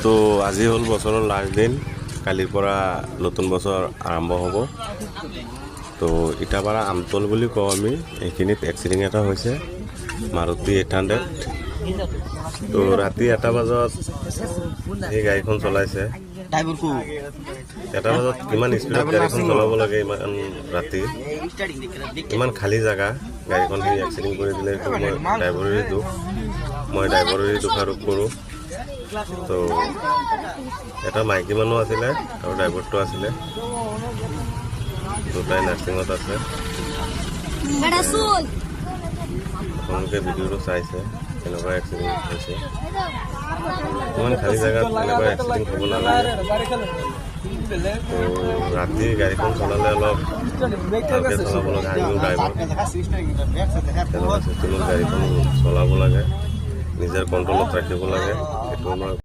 তো আজি হ'ল বছৰৰ লাষ্ট দিন, কালিৰ পৰা নতুন বছৰ আৰম্ভ হ'ব। তো ইটাপাৰা আমতল বুলি কওঁ আমি, এইখিনিত এক্সিডেণ্ট এটা হৈছে মাৰুতি 800। তো ৰাতি 1টা বজাত এই গাড়ীখন চলাইছে। 1টা বজাত কিমান স্পীডত গাড়ীখন চলাব লাগে, ইমান ৰাতি, ইমান খালী জেগা, গাড়ীখন সেই এক্সিডেণ্ট কৰি দিলে। এইটো মই ড্ৰাইভাৰৰে দোষাৰোপ কৰোঁ। তো এটা মাইকী মানুহ আছিলে আৰু ড্ৰাইভাৰটো আছিলে, দুটাই নাৰ্ছিঙত আছে। আপোনালোকে ভিডিঅ'টো চাইছে কেনেকুৱা এক্সিডেণ্ট হৈছে। ইমান খালী জেগাত এনেকুৱা এক্সিডেণ্ট হ'ব নালাগে। তো ৰাতি গাড়ীখন চলালে অলপ ভালকৈ চলাব লাগে। আমিও ড্ৰাইভাৰ তেনেকুৱা চিষ্টেমত গাড়ীখন চলাব লাগে, নিজৰ কণ্ট্ৰলত ৰাখিব লাগে। সেইটো আমাৰ